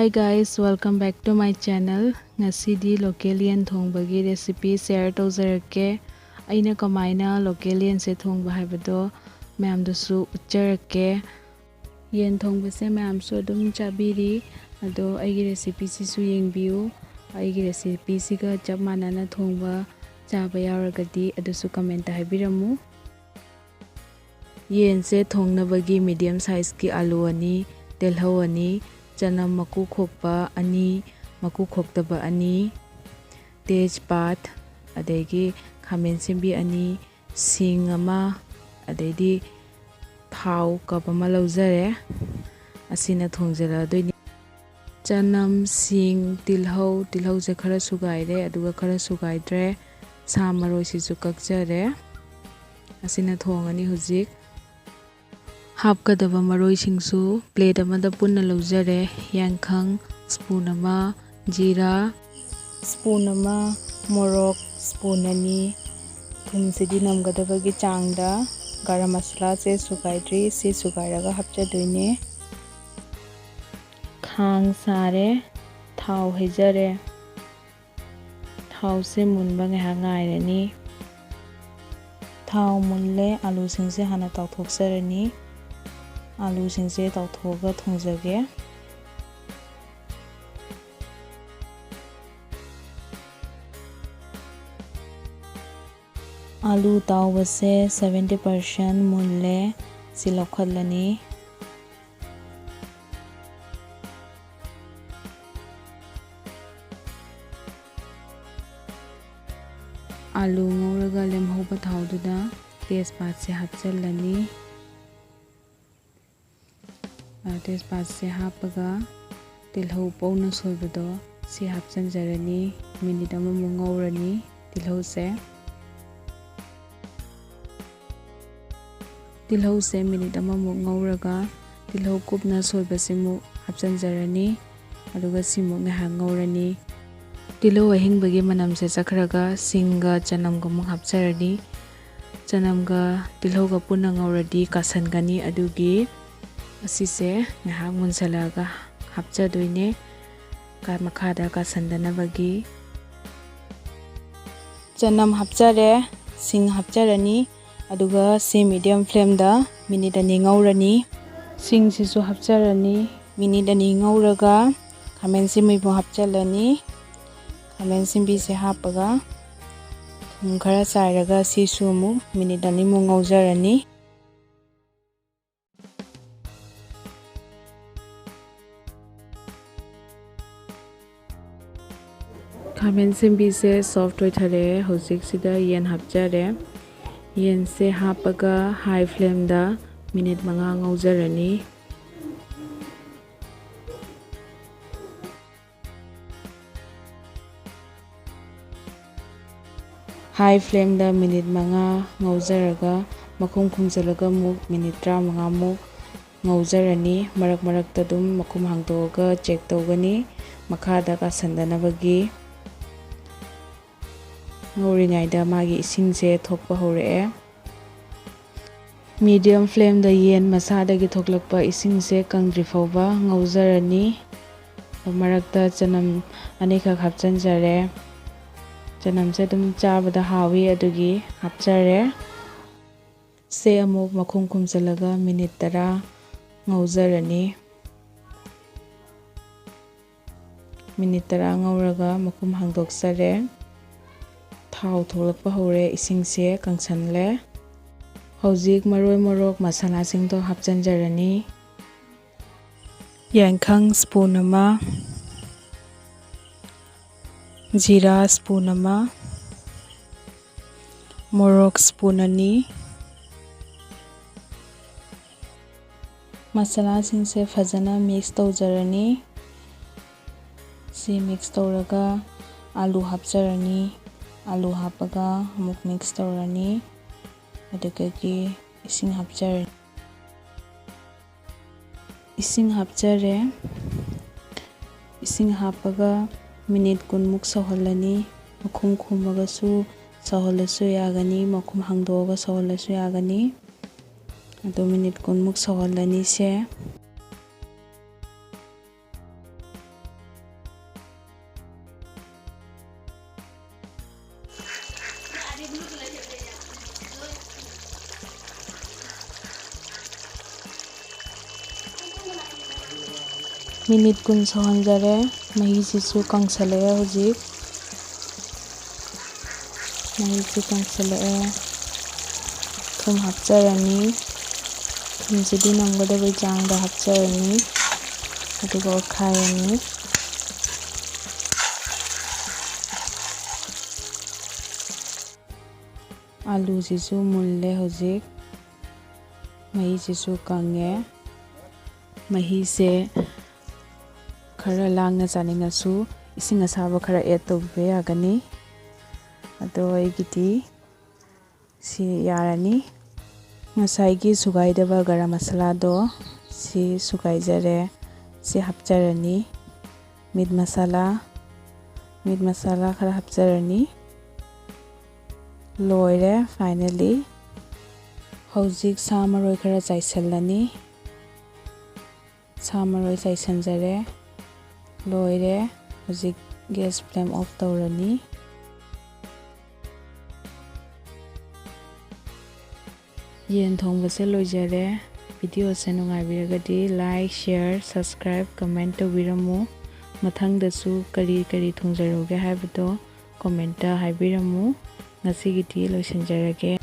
Hi guys, welcome back to my channel. Ngasidi local yen thongbagi recipe share tawjarake. Aina kamaina local yen se thongba haibado mayam dusu uchjarake. Yen thongba se mayam su adum chabiri ado aigi recipe sisu yengbiu. Aigi recipe siga chap manana thongba chaba yauragadi adusu comment haibiramu. Yen se thongnabagi medium size ki alu ani, telhau ani, chanam maku khokpa ani, maku khoktaba ani, tejpat, adegi khamen simbi ani, sing ama, adegi thau kap ama laujare, asina thongjara doini. Chanam, sing, tilhau se khara sugaire, aduga khara sugaidre, sa maroi sisu kakjare, asina thongani hujik. Hapkadaba maroi singsu plate amada punna laujare, yankhang spoon ama, jira spoon ama, morok spoon ani, thum sidi namgadabagi changda, garam masala se sugaidri se sugairaga hapchadoine. Khang sare, thau hejare, thau se munba ngaiha ngairani, thau munle alu singse hana tawthoksarani. Alu singse tawthoga thongjage. Alu tawbase 70% munle silokhatlani. Alu ngauraga lemhauba thaududa tejpat se hapchalani. Tejpat se hapaga tilhau pauna soibado se hapchanjarani, minute amamu ngaurani tilhau se minute amamu ngauraga tilhau kupna soibasimu hapchanjarani aduga simu ngaha ngaurani. Tilhau ahingbagi manamse chakhraga singga chanamga mu hapcharani. Chanamga tilhauga punna ngauradi kasangani adugi asise ngahak munsalaga hapchadoine ka makhada kasandanabagi. Chanam hapchare, sing hapcharani aduga se medium flame da minute ani ngaurani. Sing sisu hapcharani, minute ani ngauraga khamen simbi bu hapchalani. Khamen simbi se hapaga thum khara chairaga sisu mu minute ani mu ngaujarani. Khamen simbi se soft oithare hojik sida yen hapjare. Yen se hapaga high flame da minute manga ngaujarani. High flame da minute manga ngaujaraga makhum khumjalaga muk minute 35 muk ngaujarani. Marak marakta dum makhum hangdoga check tawgani makhada kasandanabagi. Ngauringaida magi isingse thokpa hore. Medium flame da yen masadagi thoklakpa isingse kangdri fawba ngaujarani. Marakta chanam anikha hapchanjare. Chanamse dum chabada hawi adugi hapchare. Se amuk makhum khumjalaga minute 10 ngaujarani. Minute 10 ngauraga makhum hangdoksare. Thau tholakpa hore isingse kangsanle. Hojik maroi morok masala singto hapchanjarani. Yankhang spoon ama, jira spoon ama, morok spoon ani. Masala singse fajana mix tawjarani. Si mix tawraga alu hapcharani. Alu hapaga amuk mix tawrani adugagi ising hapcharani. Ising hapchare. Ising hapaga minute 10 muk saholani. Makhum khumagasu saholasu yagani, makhum hangdoga saholasu yagani. Ado minute 10 muk saholani se. Minute 10 ꯁꯧꯍꯟꯖꯔꯦ꯫ ꯃꯍꯤꯁꯤꯁꯨ ꯀꯪꯁꯜꯂꯛꯑꯦ ꯍꯧꯖꯤꯛ꯫ ꯃꯍꯤꯁꯤ ꯀꯪꯁꯜꯂꯛꯑꯦ꯫ ꯊꯨꯝ ꯍꯥꯞꯆꯔꯅꯤ꯫ ꯊꯨꯝꯁꯤꯗꯤ ꯅꯝꯒꯗꯕꯒꯤ ꯆꯥꯡꯗ ꯍꯥꯞꯆꯔꯅꯤ ꯑꯗꯨꯒ ꯑꯣꯠꯈꯥꯏꯔꯅꯤ꯫ ꯑꯂꯨꯁꯤꯁꯨ ꯃꯨꯜꯂꯦ ꯍꯧꯖꯤꯛ꯫ ꯃꯍꯤꯁꯤꯁꯨ ꯀꯪꯉꯦ꯫ ꯃꯍꯤꯁꯦ ꯈꯔ ꯂꯥꯡꯅ ꯆꯥꯅꯤꯡꯉꯁꯨ ꯏꯁꯤꯡ ꯑꯁꯥꯕ ꯈꯔ ꯑꯦꯗ ꯇꯧꯕꯤꯕ ꯌꯥꯒꯅꯤ꯫ ꯑꯗꯣ ꯑꯩꯒꯤꯗꯤ ꯁꯤ ꯌꯥꯔꯅꯤ꯫ ꯉꯁꯥꯏꯒꯤ ꯁꯨꯒꯥꯏꯗꯕ ꯒꯔꯝ ꯃꯁꯥꯂꯥꯗꯣ ꯁꯤ ꯁꯨꯒꯥꯏꯖꯔꯦ꯫ ꯁꯤ ꯍꯥꯞꯆꯔꯅꯤ꯫ ꯃꯤꯠ ꯃꯁꯥꯂꯥ ꯈꯔ ꯍꯥꯞꯆꯔꯅꯤ꯫ ꯂꯣꯏꯔꯦ ꯐꯥꯏꯅꯦꯜꯂꯤ꯫ ꯍꯧꯖꯤꯛ ꯁꯥ ꯃꯔꯣꯏ ꯈꯔ ꯆꯥꯏꯁꯤꯜꯂꯅꯤ꯫ ꯁꯥ ꯃꯔꯣꯏ ꯆꯥꯏꯁꯤꯟꯖꯔꯦ꯫ ꯂꯣꯏꯔꯦ꯫ ꯍꯧꯖꯤꯛ ꯒ꯭ꯌꯥꯁ ꯐ꯭ꯂꯦꯝ ꯑꯣꯐ ꯇꯧꯔꯅꯤ꯫ ꯌꯦꯟ ꯊꯣꯡꯕꯁꯦ ꯂꯣꯏꯖꯔꯦ꯫ ꯚꯤꯗꯤꯑꯣꯁꯦ ꯅꯨꯡꯉꯥꯏꯕꯤꯔꯒꯗꯤ ꯂꯥꯏꯛ, ꯁꯤꯌꯔ, ꯁꯕꯁꯀ꯭ꯔꯥꯏꯕ, ꯀꯃꯦꯟꯠ ꯇꯧꯕꯤꯔꯝꯃꯨ꯫ ꯃꯊꯪꯗꯁꯨ ꯀꯔꯤ ꯊꯣꯡꯖꯔꯛꯎꯒꯦ ꯍꯥꯏꯕꯗꯣ ꯀꯣꯃꯦꯟꯠꯇ ꯍꯥꯏꯕꯤꯔꯝꯃꯨ꯫ ꯉꯁꯤꯒꯤꯗꯤ ꯂꯣꯏꯁꯤꯟꯖꯔꯒꯦ꯫